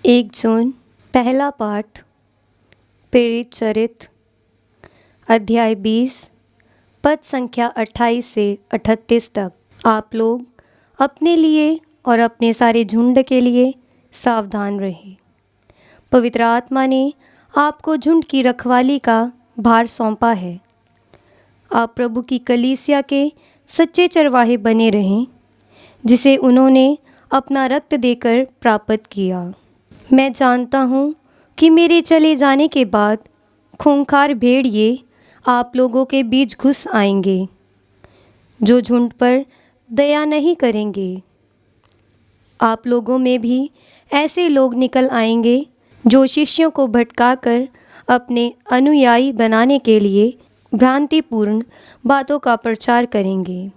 1 जून। पहला पाठ प्रेरित चरित्र अध्याय 20 पद संख्या 28 से 38 तक। आप लोग अपने लिए और अपने सारे झुंड के लिए सावधान रहें। पवित्र आत्मा ने आपको झुंड की रखवाली का भार सौंपा है। आप प्रभु की कलीसिया के सच्चे चरवाहे बने रहें, जिसे उन्होंने अपना रक्त देकर प्राप्त किया। मैं जानता हूँ कि मेरे चले जाने के बाद खूंखार भेड़िए आप लोगों के बीच घुस आएंगे, जो झुंड पर दया नहीं करेंगे। आप लोगों में भी ऐसे लोग निकल आएंगे जो शिष्यों को भटकाकर अपने अनुयायी बनाने के लिए भ्रांतिपूर्ण बातों का प्रचार करेंगे।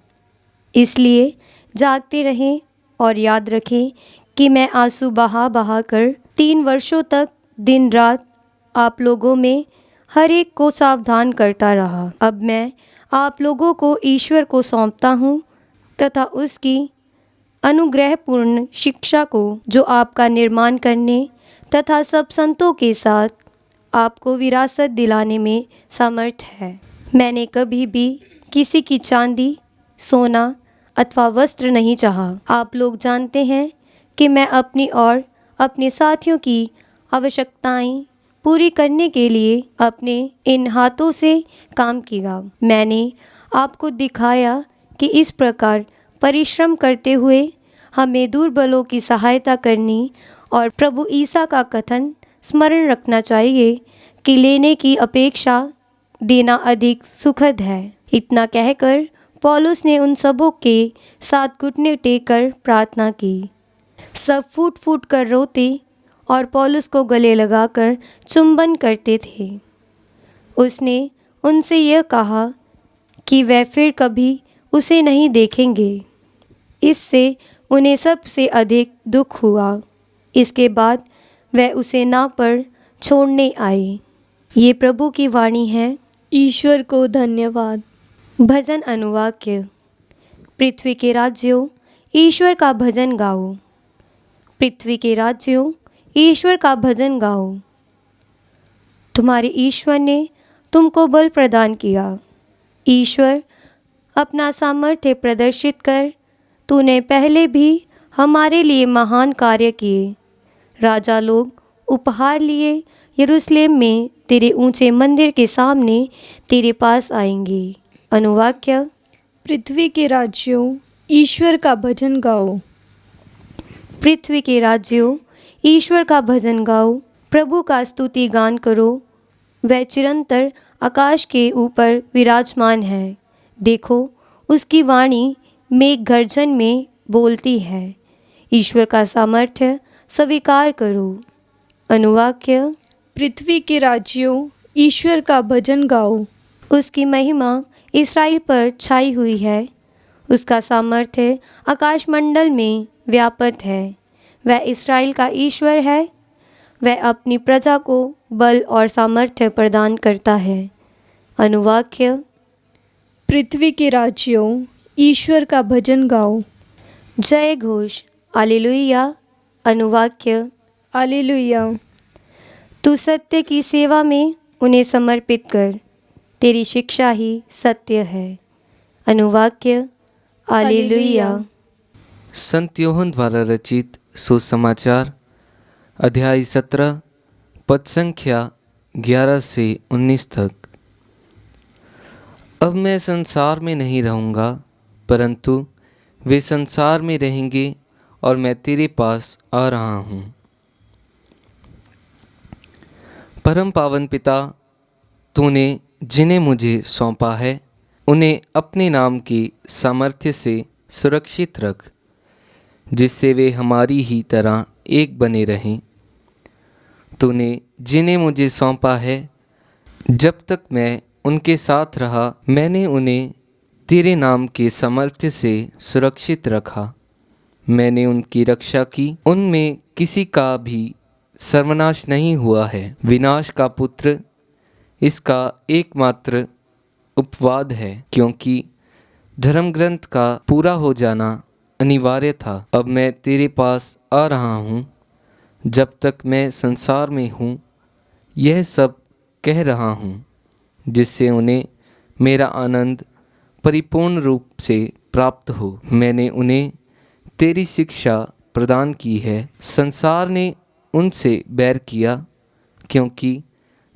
इसलिए जागते रहें और याद रखें कि मैं आंसू बहा कर 3 वर्षों तक दिन रात आप लोगों में हर एक को सावधान करता रहा। अब मैं आप लोगों को ईश्वर को सौंपता हूँ तथा उसकी अनुग्रहपूर्ण शिक्षा को, जो आपका निर्माण करने तथा सब संतों के साथ आपको विरासत दिलाने में समर्थ है। मैंने कभी भी किसी की चांदी, सोना अथवा वस्त्र नहीं चाहा। आप लोग जानते हैं कि मैं अपनी और अपने साथियों की आवश्यकताएं पूरी करने के लिए अपने इन हाथों से काम किया। मैंने आपको दिखाया कि इस प्रकार परिश्रम करते हुए हमें दुर्बलों की सहायता करनी और प्रभु ईसा का कथन स्मरण रखना चाहिए कि लेने की अपेक्षा देना अधिक सुखद है। इतना कहकर पौलुस ने उन सबों के साथ घुटने टेक कर प्रार्थना की। सब फूट फूट कर रोते और पौलुस को गले लगाकर चुंबन करते थे। उसने उनसे यह कहा कि वह फिर कभी उसे नहीं देखेंगे। इससे उन्हें सबसे अधिक दुख हुआ। इसके बाद वह उसे नाव पर छोड़ने आए। ये प्रभु की वाणी है। ईश्वर को धन्यवाद। भजन अनुवाक्य। पृथ्वी के राज्यों, ईश्वर का भजन गाओ। पृथ्वी के राज्यों, ईश्वर का भजन गाओ। तुम्हारे ईश्वर ने तुमको बल प्रदान किया। ईश्वर, अपना सामर्थ्य प्रदर्शित कर। तूने पहले भी हमारे लिए महान कार्य किए। राजा लोग उपहार लिए यरूशलेम में तेरे ऊंचे मंदिर के सामने तेरे पास आएंगे। अनुवाक्य। पृथ्वी के राज्यों, ईश्वर का भजन गाओ। पृथ्वी के राज्यों, ईश्वर का भजन गाओ। प्रभु का स्तुति गान करो। वह चिरंतर आकाश के ऊपर विराजमान है। देखो, उसकी वाणी मेघ गर्जन में बोलती है। ईश्वर का सामर्थ्य स्वीकार करो। अनुवाक्य। पृथ्वी के राज्यों, ईश्वर का भजन गाओ। उसकी महिमा इस्राएल पर छाई हुई है। उसका सामर्थ्य आकाशमंडल में व्याप्त है। वह इस्राएल का ईश्वर है। वह अपनी प्रजा को बल और सामर्थ्य प्रदान करता है। अनुवाक्य। पृथ्वी के राज्यों, ईश्वर का भजन गाओ। जय घोष। हालेलुया। अनुवाक्य। हालेलुया। तू सत्य की सेवा में उन्हें समर्पित कर। तेरी शिक्षा ही सत्य है। अनुवाक्य। हालेलुया। संत यूहन्ना द्वारा रचित सुसमाचार अध्याय 17 पद संख्या 11 से 19 तक। अब मैं संसार में नहीं रहूँगा, परंतु वे संसार में रहेंगे और मैं तेरे पास आ रहा हूँ। परम पावन पिता, तूने जिन्हें मुझे सौंपा है, उन्हें अपने नाम की सामर्थ्य से सुरक्षित रख, जिससे वे हमारी ही तरह एक बने रहें। तूने जिन्हें मुझे सौंपा है, जब तक मैं उनके साथ रहा, मैंने उन्हें तेरे नाम के सामर्थ्य से सुरक्षित रखा। मैंने उनकी रक्षा की। उनमें किसी का भी सर्वनाश नहीं हुआ है। विनाश का पुत्र इसका एकमात्र उपवाद है, क्योंकि धर्म ग्रंथ का पूरा हो जाना अनिवार्य था। अब मैं तेरे पास आ रहा हूँ, जब तक मैं संसार में हूँ यह सब कह रहा हूँ, जिससे उन्हें मेरा आनंद परिपूर्ण रूप से प्राप्त हो। मैंने उन्हें तेरी शिक्षा प्रदान की है। संसार ने उनसे बैर किया, क्योंकि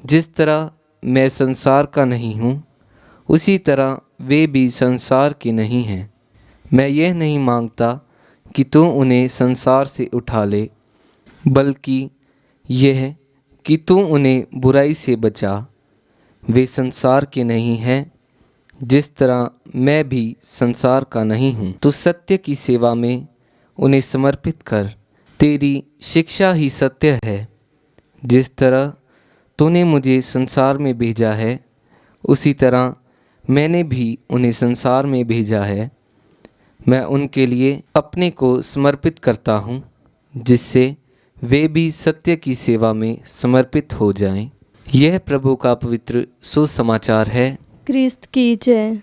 जिस तरह मैं संसार का नहीं हूँ उसी तरह वे भी संसार के नहीं हैं। मैं यह नहीं मांगता कि तू उन्हें संसार से उठा ले, बल्कि यह कि तू उन्हें बुराई से बचा। वे संसार के नहीं हैं, जिस तरह मैं भी संसार का नहीं हूँ। तू सत्य की सेवा में उन्हें समर्पित कर। तेरी शिक्षा ही सत्य है। जिस तरह तूने मुझे संसार में भेजा है, उसी तरह मैंने भी उन्हें संसार में भेजा है। मैं उनके लिए अपने को समर्पित करता हूँ, जिससे वे भी सत्य की सेवा में समर्पित हो जाएं। यह प्रभु का पवित्र सुसमाचार है। क्रिस्त की जय।